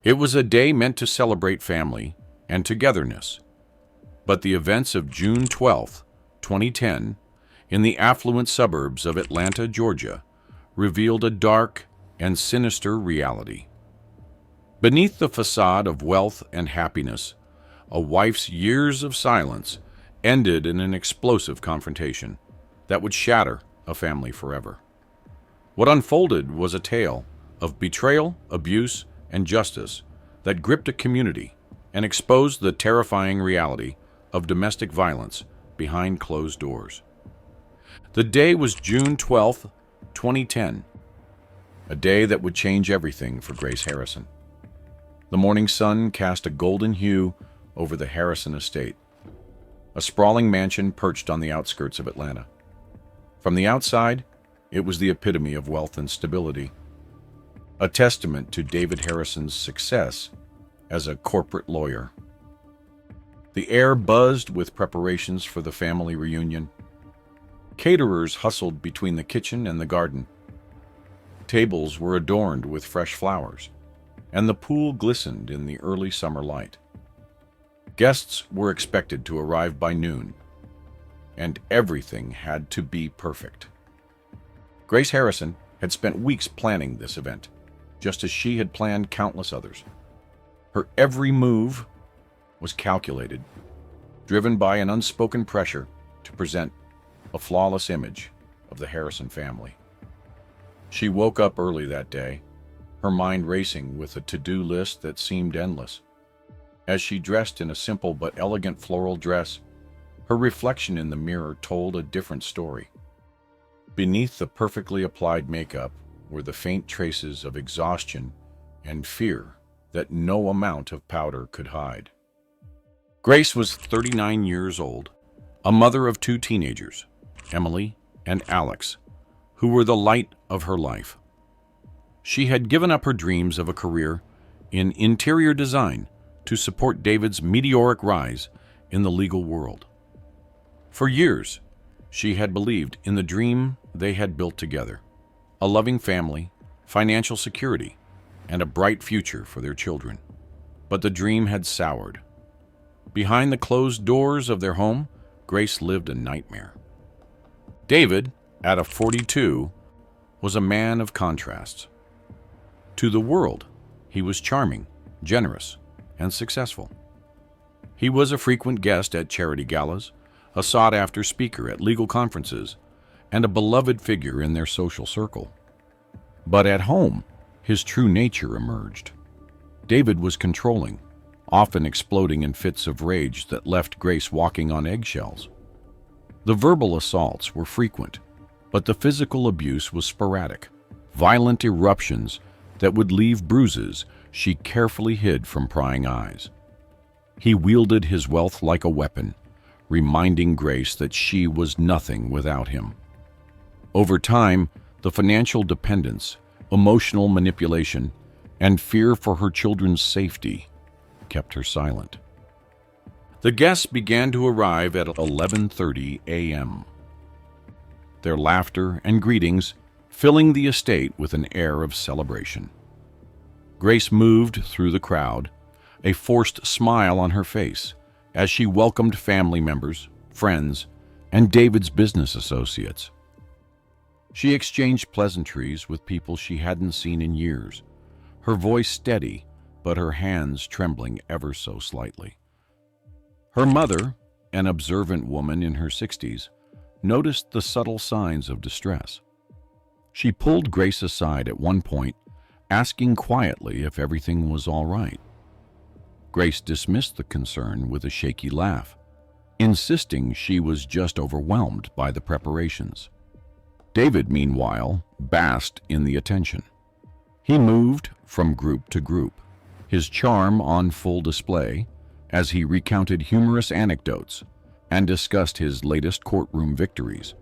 It was a day meant to celebrate family and togetherness, but the events of June 12, 2010, in the affluent suburbs of Atlanta, Georgia, revealed a dark and sinister reality. Beneath the facade of wealth and happiness, a wife's years of silence ended in an explosive confrontation that would shatter a family forever. What unfolded was a tale of betrayal, abuse, and justice that gripped a community and exposed the terrifying reality of domestic violence behind closed doors. The day was June 12, 2010, a day that would change everything for Grace Harrison. The morning sun cast a golden hue over the Harrison estate, a sprawling mansion perched on the outskirts of Atlanta. From the outside, it was the epitome of wealth and stability, a testament to David Harrison's success as a corporate lawyer. The air buzzed with preparations for the family reunion. Caterers hustled between the kitchen and the garden. Tables were adorned with fresh flowers, and the pool glistened in the early summer light. Guests were expected to arrive by noon, and everything had to be perfect. Grace Harrison had spent weeks planning this event, just as she had planned countless others. Her every move was calculated, driven by an unspoken pressure to present a flawless image of the Harrison family. She woke up early that day, her mind racing with a to-do list that seemed endless. As she dressed in a simple but elegant floral dress, her reflection in the mirror told a different story. Beneath the perfectly applied makeup were the faint traces of exhaustion and fear that no amount of powder could hide. Grace was 39 years old, a mother of two teenagers, Emily and Alex, who were the light of her life. She had given up her dreams of a career in interior design to support David's meteoric rise in the legal world. For years, she had believed in the dream they had built together: a loving family, financial security, and a bright future for their children. But the dream had soured. Behind the closed doors of their home, Grace lived a nightmare. David, at 42, was a man of contrasts. To the world, he was charming, generous, and successful. He was a frequent guest at charity galas, a sought-after speaker at legal conferences, and a beloved figure in their social circle. But at home, his true nature emerged. David was controlling, often exploding in fits of rage that left Grace walking on eggshells. The verbal assaults were frequent, but the physical abuse was sporadic, violent eruptions that would leave bruises she carefully hid from prying eyes. He wielded his wealth like a weapon, reminding Grace that she was nothing without him. Over time, the financial dependence, emotional manipulation, and fear for her children's safety kept her silent. The guests began to arrive at 11:30 a.m., their laughter and greetings filling the estate with an air of celebration. Grace moved through the crowd, a forced smile on her face, as she welcomed family members, friends, and David's business associates. She exchanged pleasantries with people she hadn't seen in years, her voice steady, but her hands trembling ever so slightly. Her mother, an observant woman in her 60s, noticed the subtle signs of distress. She pulled Grace aside at one point, asking quietly if everything was all right. Grace dismissed the concern with a shaky laugh, insisting she was just overwhelmed by the preparations. David, meanwhile, basked in the attention. He moved from group to group, his charm on full display as he recounted humorous anecdotes and discussed his latest courtroom victories.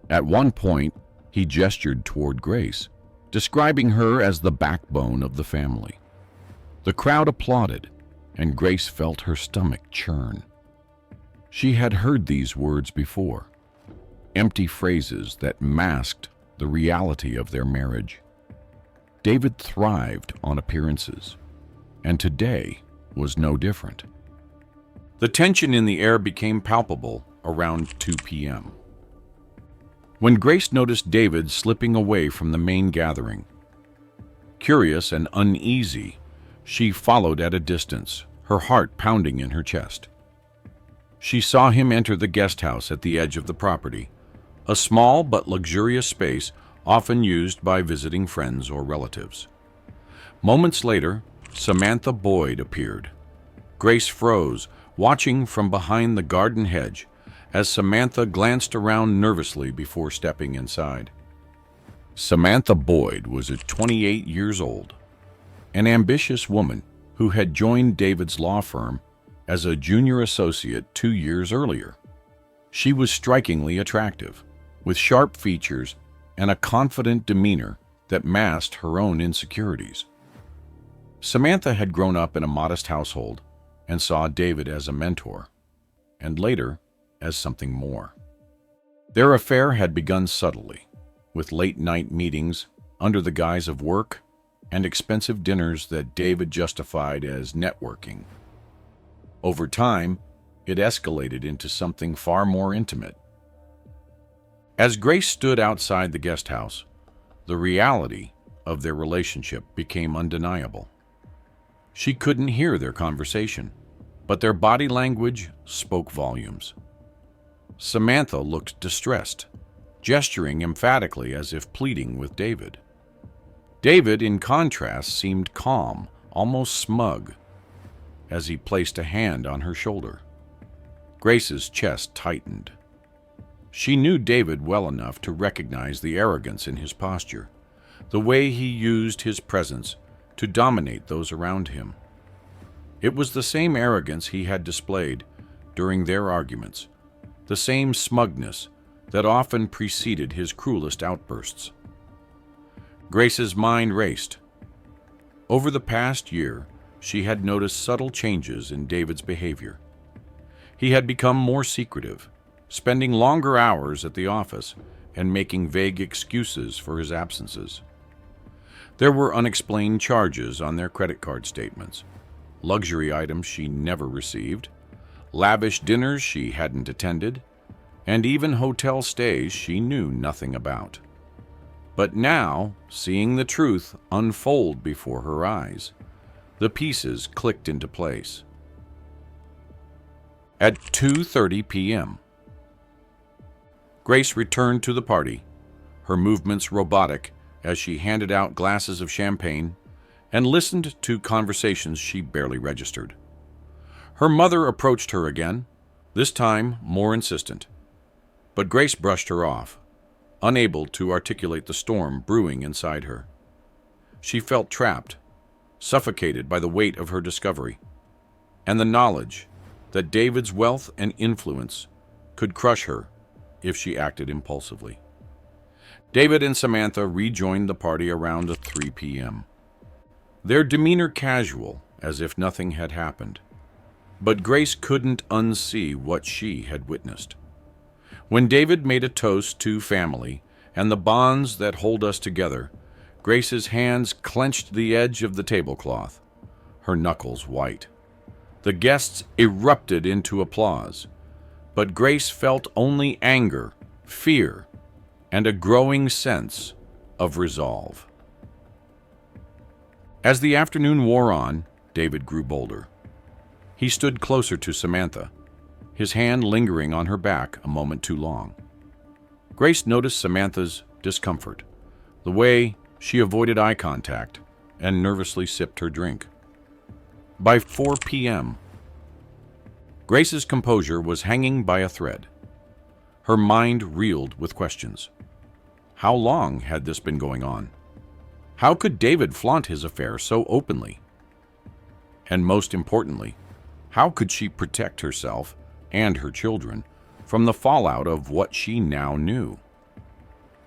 At one point, he gestured toward Grace, describing her as the backbone of the family. The crowd applauded, and Grace felt her stomach churn. She had heard these words before, empty phrases that masked the reality of their marriage. David thrived on appearances. and today was no different. The tension in the air became palpable around 2 p.m. when Grace noticed David slipping away from the main gathering. Curious and uneasy, she followed at a distance, her heart pounding in her chest. She saw him enter the guest house at the edge of the property, a small but luxurious space often used by visiting friends or relatives. Moments later, Samantha Boyd appeared. Grace froze, watching from behind the garden hedge as Samantha glanced around nervously before stepping inside. Samantha Boyd was 28 years old, an ambitious woman who had joined David's law firm as a junior associate 2 years earlier. She was strikingly attractive, with sharp features and a confident demeanor that masked her own insecurities. Samantha had grown up in a modest household and saw David as a mentor, and later as something more. Their affair had begun subtly, with late-night meetings under the guise of work and expensive dinners that David justified as networking. Over time, it escalated into something far more intimate. As Grace stood outside the guest house, the reality of their relationship became undeniable. She couldn't hear their conversation, but their body language spoke volumes. Samantha looked distressed, gesturing emphatically as if pleading with David. David, in contrast, seemed calm, almost smug, as he placed a hand on her shoulder. Grace's chest tightened. She knew David well enough to recognize the arrogance in his posture, the way he used his presence to dominate those around him. It was the same arrogance he had displayed during their arguments, the same smugness that often preceded his cruelest outbursts. Grace's mind raced. Over the past year, she had noticed subtle changes in David's behavior. He had become more secretive, spending longer hours at the office and making vague excuses for his absences. There were unexplained charges on their credit card statements, luxury items she never received, lavish dinners she hadn't attended, and even hotel stays she knew nothing about. But now, seeing the truth unfold before her eyes, the pieces clicked into place. At 2:30 p.m., Grace returned to the party, her movements robotic as she handed out glasses of champagne and listened to conversations she barely registered. Her mother approached her again, this time more insistent. But Grace brushed her off, unable to articulate the storm brewing inside her. She felt trapped, suffocated by the weight of her discovery, and the knowledge that David's wealth and influence could crush her if she acted impulsively. David and Samantha rejoined the party around 3 p.m., their demeanor casual, as if nothing had happened. But Grace couldn't unsee what she had witnessed. When David made a toast to family and the bonds that hold us together, Grace's hands clenched the edge of the tablecloth, her knuckles white. The guests erupted into applause, but Grace felt only anger, fear, and a growing sense of resolve. As the afternoon wore on, David grew bolder. He stood closer to Samantha, his hand lingering on her back a moment too long. Grace noticed Samantha's discomfort, the way she avoided eye contact and nervously sipped her drink. By 4 p.m., Grace's composure was hanging by a thread. Her mind reeled with questions. How long had this been going on? How could David flaunt his affair so openly? And most importantly, how could she protect herself and her children from the fallout of what she now knew?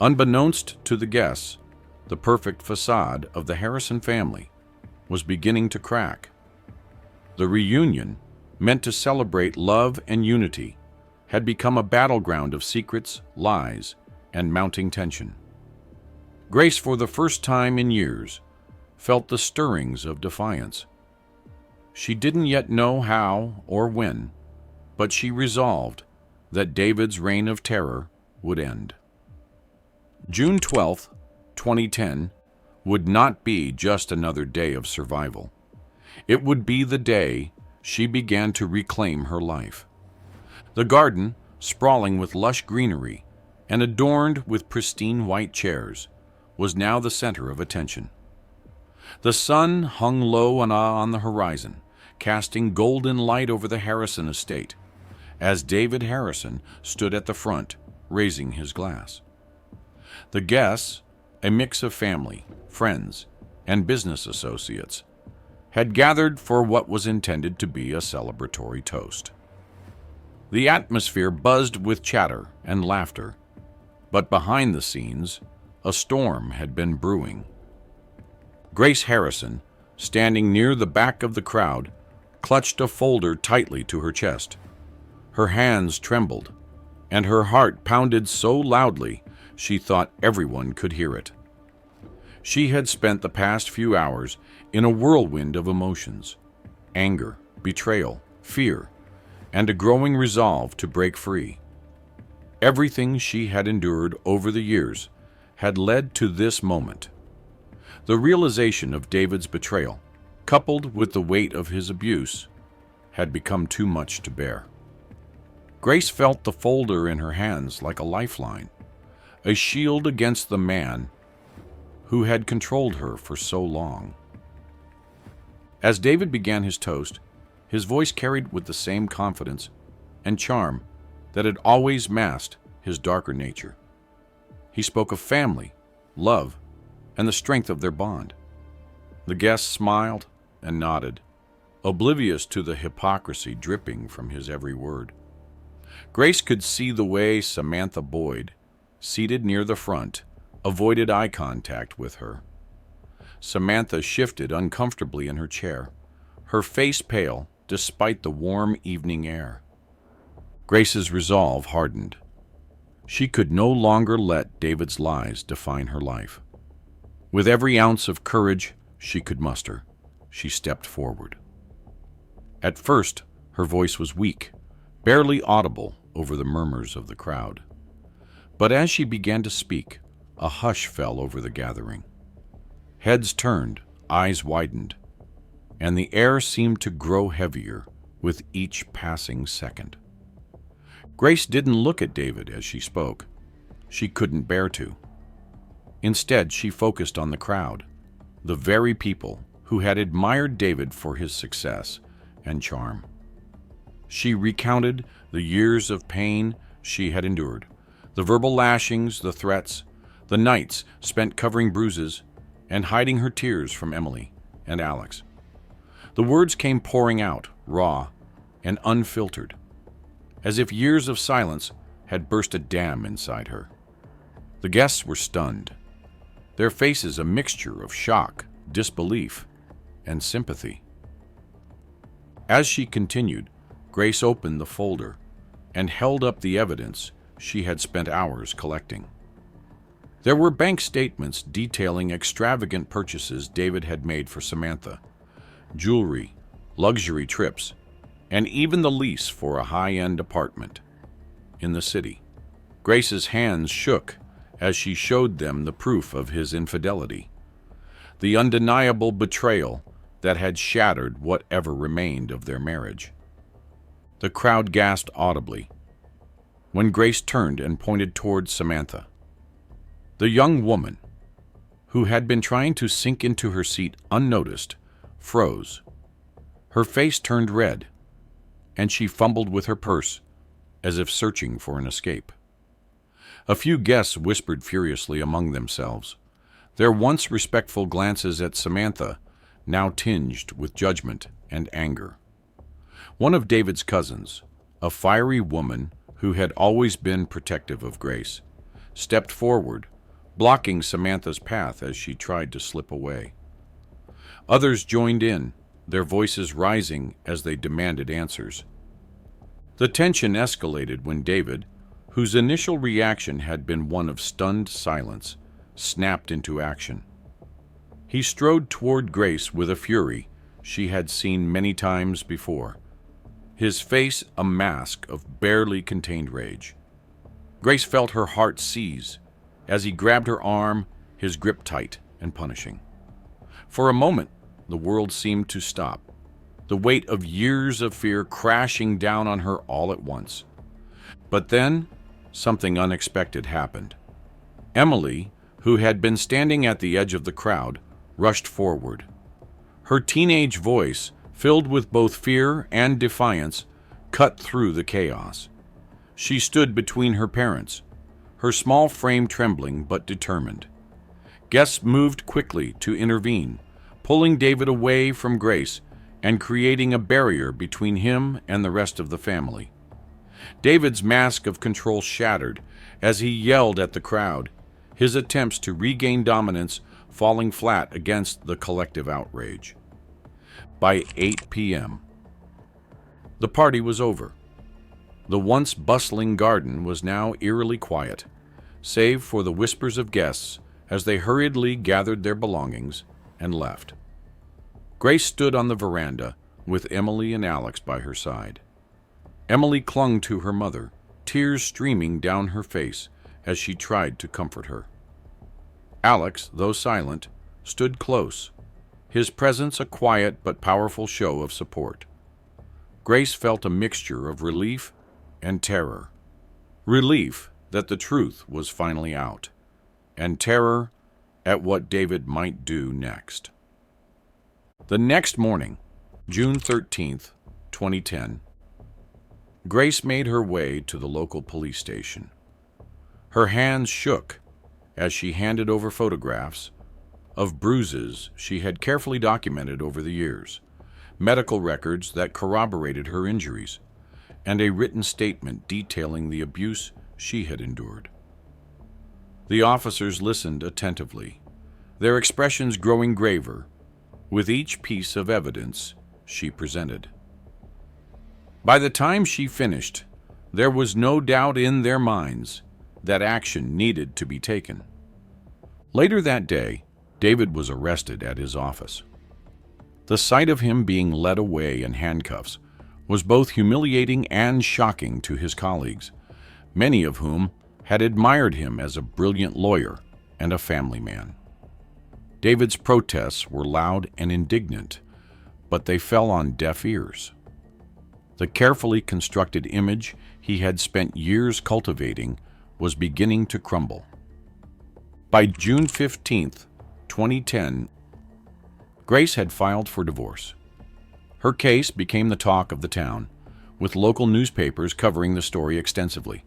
Unbeknownst to the guests, the perfect facade of the Harrison family was beginning to crack. The reunion, meant to celebrate love and unity, had become a battleground of secrets, lies, and mounting tension. Grace, for the first time in years, felt the stirrings of defiance. She didn't yet know how or when, but she resolved that David's reign of terror would end. June 12, 2010, would not be just another day of survival. It would be the day she began to reclaim her life. The garden, sprawling with lush greenery and adorned with pristine white chairs, was now the center of attention. The sun hung low on the horizon, casting golden light over the Harrison estate, as David Harrison stood at the front, raising his glass. The guests, a mix of family, friends, and business associates, had gathered for what was intended to be a celebratory toast. The atmosphere buzzed with chatter and laughter, but behind the scenes, a storm had been brewing. Grace Harrison, standing near the back of the crowd, clutched a folder tightly to her chest. Her hands trembled, and her heart pounded so loudly she thought everyone could hear it. She had spent the past few hours in a whirlwind of emotions: anger, betrayal, fear, and a growing resolve to break free. Everything she had endured over the years had led to this moment. The realization of David's betrayal, coupled with the weight of his abuse, had become too much to bear. Grace felt the folder in her hands like a lifeline, a shield against the man who had controlled her for so long. As David began his toast, his voice carried with the same confidence and charm that had always masked his darker nature. He spoke of family, love, and the strength of their bond. The guests smiled and nodded, oblivious to the hypocrisy dripping from his every word. Grace could see the way Samantha Boyd, seated near the front, avoided eye contact with her. Samantha shifted uncomfortably in her chair, her face pale despite the warm evening air. Grace's resolve hardened. She could no longer let David's lies define her life. With every ounce of courage she could muster, she stepped forward. At first, her voice was weak, barely audible over the murmurs of the crowd. But as she began to speak, a hush fell over the gathering. Heads turned, eyes widened, and the air seemed to grow heavier with each passing second. Grace didn't look at David as she spoke. She couldn't bear to. Instead, she focused on the crowd, the very people who had admired David for his success and charm. She recounted the years of pain she had endured, the verbal lashings, the threats, the nights spent covering bruises and hiding her tears from Emily and Alex. The words came pouring out, raw and unfiltered, as if years of silence had burst a dam inside her. The guests were stunned, their faces a mixture of shock, disbelief, and sympathy. As she continued, Grace opened the folder and held up the evidence she had spent hours collecting. There were bank statements detailing extravagant purchases David had made for Samantha, jewelry, luxury trips, and even the lease for a high-end apartment in the city. Grace's hands shook as she showed them the proof of his infidelity, the undeniable betrayal that had shattered whatever remained of their marriage. The crowd gasped audibly when Grace turned and pointed towards Samantha. The young woman, who had been trying to sink into her seat unnoticed, froze. Her face turned red, and she fumbled with her purse as if searching for an escape. A few guests whispered furiously among themselves, their once respectful glances at Samantha now tinged with judgment and anger. One of David's cousins, a fiery woman who had always been protective of Grace, stepped forward, blocking Samantha's path as she tried to slip away. Others joined in, their voices rising as they demanded answers. The tension escalated when David, whose initial reaction had been one of stunned silence, snapped into action. He strode toward Grace with a fury she had seen many times before, his face a mask of barely contained rage. Grace felt her heart seize as he grabbed her arm, his grip tight and punishing. For a moment, the world seemed to stop, the weight of years of fear crashing down on her all at once. But then, something unexpected happened. Emily, who had been standing at the edge of the crowd, rushed forward. Her teenage voice, filled with both fear and defiance, cut through the chaos. She stood between her parents, her small frame trembling but determined. Guests moved quickly to intervene, pulling David away from Grace and creating a barrier between him and the rest of the family. David's mask of control shattered as he yelled at the crowd, his attempts to regain dominance falling flat against the collective outrage. By 8 p.m., the party was over. The once bustling garden was now eerily quiet, save for the whispers of guests as they hurriedly gathered their belongings and left. Grace stood on the veranda with Emily and Alex by her side. Emily clung to her mother, tears streaming down her face as she tried to comfort her. Alex, though silent, stood close, his presence a quiet but powerful show of support. Grace felt a mixture of relief and terror. Relief that the truth was finally out, and terror at what David might do next. The next morning, June 13th, 2010, Grace made her way to the local police station. Her hands shook as she handed over photographs of bruises she had carefully documented over the years, medical records that corroborated her injuries, and a written statement detailing the abuse she had endured. The officers listened attentively, their expressions growing graver with each piece of evidence she presented. By the time she finished, there was no doubt in their minds that action needed to be taken. Later that day, David was arrested at his office. The sight of him being led away in handcuffs was both humiliating and shocking to his colleagues, many of whom had admired him as a brilliant lawyer and a family man. David's protests were loud and indignant, but they fell on deaf ears. The carefully constructed image he had spent years cultivating was beginning to crumble. By June 15th, 2010, Grace had filed for divorce. Her case became the talk of the town, with local newspapers covering the story extensively.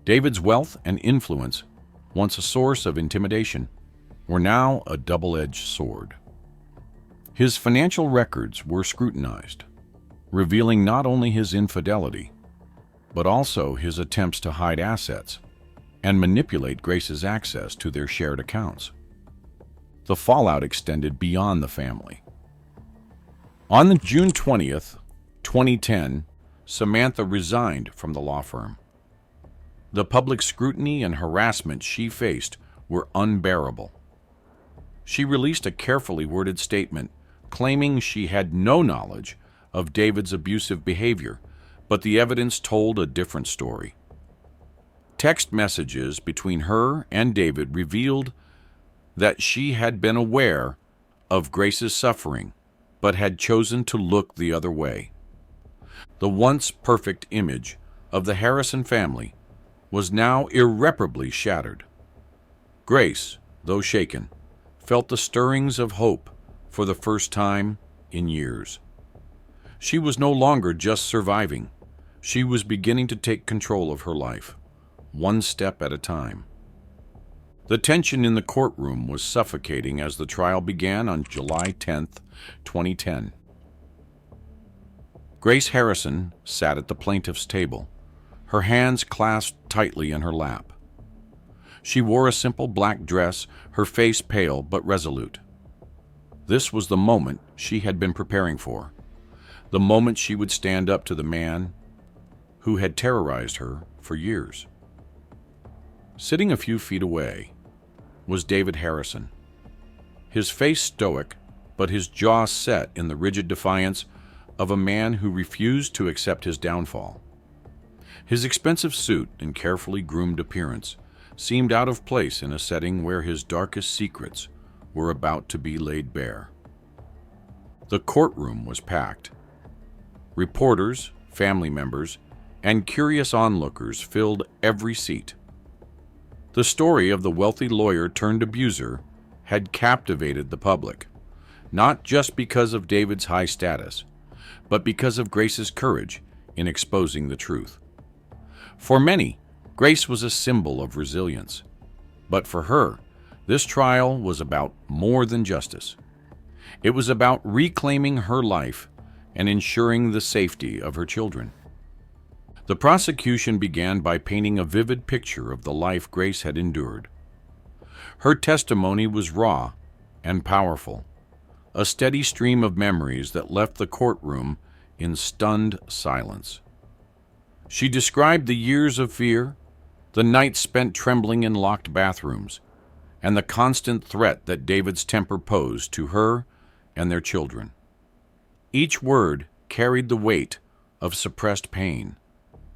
David's wealth and influence, once a source of intimidation, were now a double-edged sword. His financial records were scrutinized, revealing not only his infidelity, but also his attempts to hide assets and manipulate Grace's access to their shared accounts. The fallout extended beyond the family. On June 20th, 2010, Samantha resigned from the law firm. The public scrutiny and harassment she faced were unbearable. She released a carefully worded statement claiming she had no knowledge of David's abusive behavior, but the evidence told a different story. Text messages between her and David revealed that she had been aware of Grace's suffering, but had chosen to look the other way. The once perfect image of the Harrison family was now irreparably shattered. Grace, though shaken, felt the stirrings of hope for the first time in years. She was no longer just surviving. She was beginning to take control of her life, one step at a time. The tension in the courtroom was suffocating as the trial began on July 10th, 2010. Grace Harrison sat at the plaintiff's table, her hands clasped tightly in her lap. She wore a simple black dress, her face pale but resolute. This was the moment she had been preparing for, the moment she would stand up to the man who had terrorized her for years. Sitting a few feet away was David Harrison, his face stoic but his jaw set in the rigid defiance of a man who refused to accept his downfall. His expensive suit and carefully groomed appearance seemed out of place in a setting where his darkest secrets were about to be laid bare. The courtroom was packed. Reporters, family members, and curious onlookers filled every seat. The story of the wealthy lawyer turned abuser had captivated the public, not just because of David's high status, but because of Grace's courage in exposing the truth. For many, Grace was a symbol of resilience. But for her, this trial was about more than justice. It was about reclaiming her life and ensuring the safety of her children. The prosecution began by painting a vivid picture of the life Grace had endured. Her testimony was raw and powerful, a steady stream of memories that left the courtroom in stunned silence. She described the years of fear, the nights spent trembling in locked bathrooms, and the constant threat that David's temper posed to her and their children. Each word carried the weight of suppressed pain,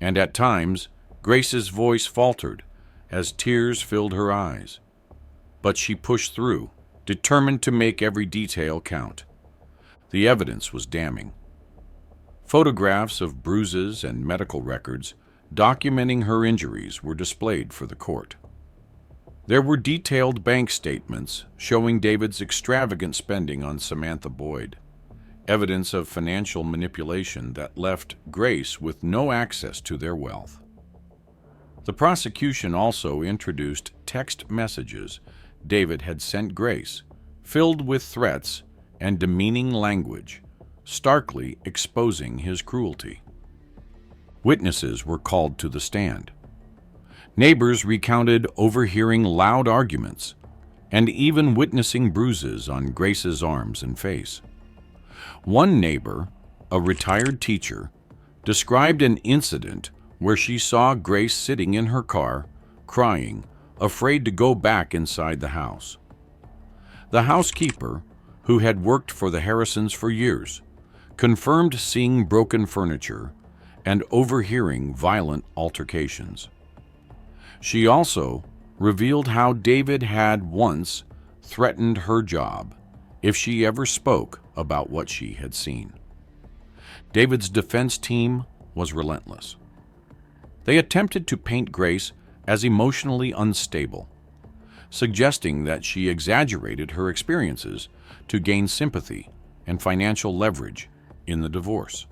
and at times Grace's voice faltered as tears filled her eyes. But she pushed through, determined to make every detail count. The evidence was damning. Photographs of bruises and medical records documenting her injuries were displayed for the court. There were detailed bank statements showing David's extravagant spending on Samantha Boyd, evidence of financial manipulation that left Grace with no access to their wealth. The prosecution also introduced text messages David had sent Grace, filled with threats and demeaning language, starkly exposing his cruelty. Witnesses were called to the stand. Neighbors recounted overhearing loud arguments and even witnessing bruises on Grace's arms and face. One neighbor, a retired teacher, described an incident where she saw Grace sitting in her car, crying, afraid to go back inside the house. The housekeeper, who had worked for the Harrisons for years, confirmed seeing broken furniture and overhearing violent altercations. She also revealed how David had once threatened her job if she ever spoke about what she had seen. David's defense team was relentless. They attempted to paint Grace as emotionally unstable, suggesting that she exaggerated her experiences to gain sympathy and financial leverage in the divorce.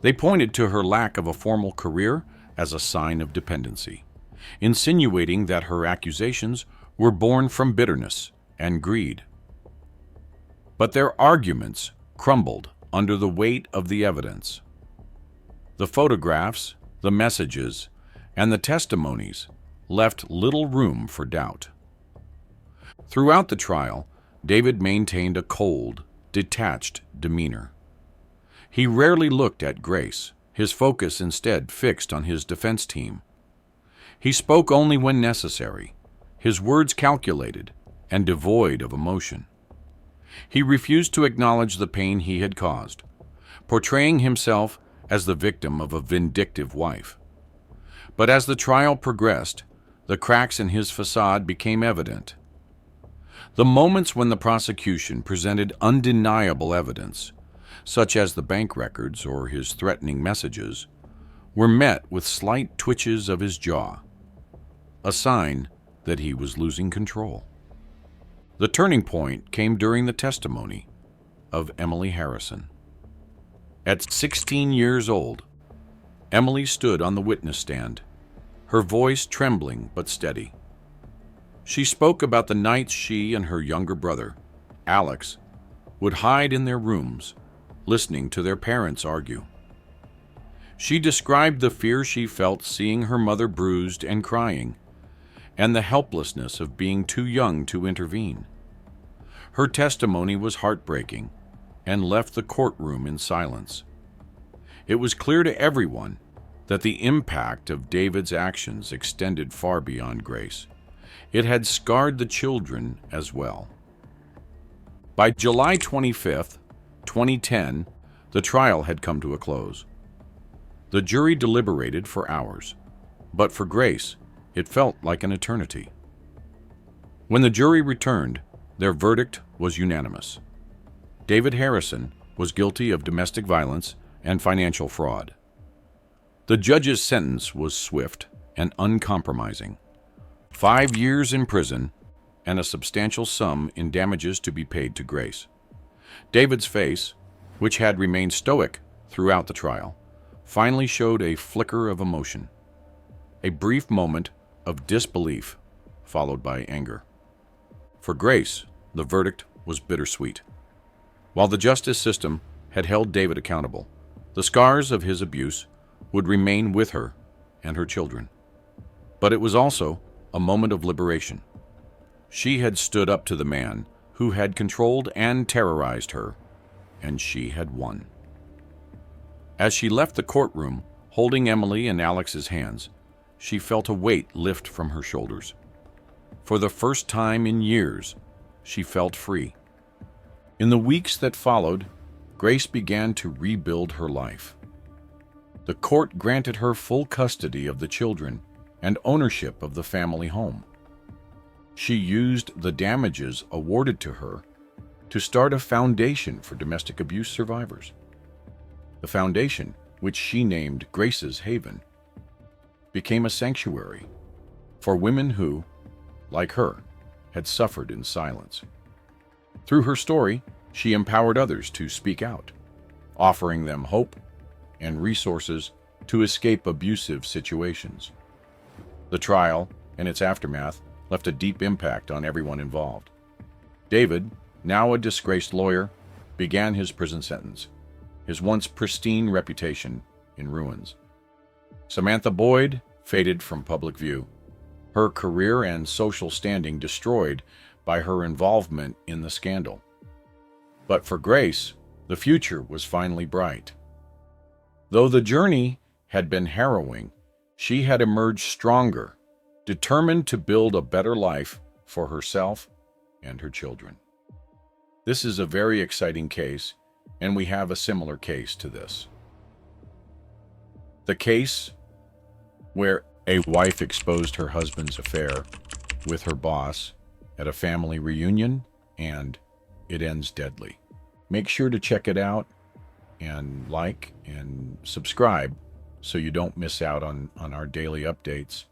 They pointed to her lack of a formal career as a sign of dependency, insinuating that her accusations were born from bitterness and greed. But their arguments crumbled under the weight of the evidence. The photographs, the messages, and the testimonies left little room for doubt. Throughout the trial, David maintained a cold, detached demeanor. He rarely looked at Grace, his focus instead fixed on his defense team. He spoke only when necessary, his words calculated and devoid of emotion. He refused to acknowledge the pain he had caused, portraying himself as the victim of a vindictive wife. But as the trial progressed, the cracks in his facade became evident. The moments when the prosecution presented undeniable evidence, such as the bank records or his threatening messages, were met with slight twitches of his jaw, a sign that he was losing control. The turning point came during the testimony of Emily Harrison. At 16 years old, Emily stood on the witness stand, her voice trembling but steady. She spoke about the nights she and her younger brother, Alex, would hide in their rooms, listening to their parents argue. She described the fear she felt seeing her mother bruised and crying, and the helplessness of being too young to intervene. Her testimony was heartbreaking and left the courtroom in silence. It was clear to everyone that the impact of David's actions extended far beyond Grace. It had scarred the children as well. By July 25th, 2010, the trial had come to a close. The jury deliberated for hours, but for Grace, it felt like an eternity. When the jury returned, their verdict was unanimous. David Harrison was guilty of domestic violence and financial fraud. The judge's sentence was swift and uncompromising: 5 years in prison and a substantial sum in damages to be paid to Grace. David's face, which had remained stoic throughout the trial, finally showed a flicker of emotion. A brief moment of disbelief, followed by anger. For Grace, the verdict was bittersweet. While the justice system had held David accountable, the scars of his abuse would remain with her and her children. But it was also a moment of liberation. She had stood up to the man who had controlled and terrorized her, and she had won. As she left the courtroom, holding Emily and Alex's hands, she felt a weight lift from her shoulders. For the first time in years, she felt free. In the weeks that followed, Grace began to rebuild her life. The court granted her full custody of the children and ownership of the family home. She used the damages awarded to her to start a foundation for domestic abuse survivors. The foundation, which she named Grace's Haven, became a sanctuary for women who, like her, had suffered in silence. Through her story, she empowered others to speak out, offering them hope and resources to escape abusive situations. The trial and its aftermath left a deep impact on everyone involved. David, now a disgraced lawyer, began his prison sentence, his once pristine reputation in ruins. Samantha Boyd faded from public view, her career and social standing destroyed by her involvement in the scandal. But for Grace, the future was finally bright. Though the journey had been harrowing, she had emerged stronger, determined to build a better life for herself and her children. This is a very exciting case, and we have a similar case to this. The case where a wife exposed her husband's affair with her boss at a family reunion, and it ends deadly. Make sure to check it out and like and subscribe so you don't miss out on our daily updates.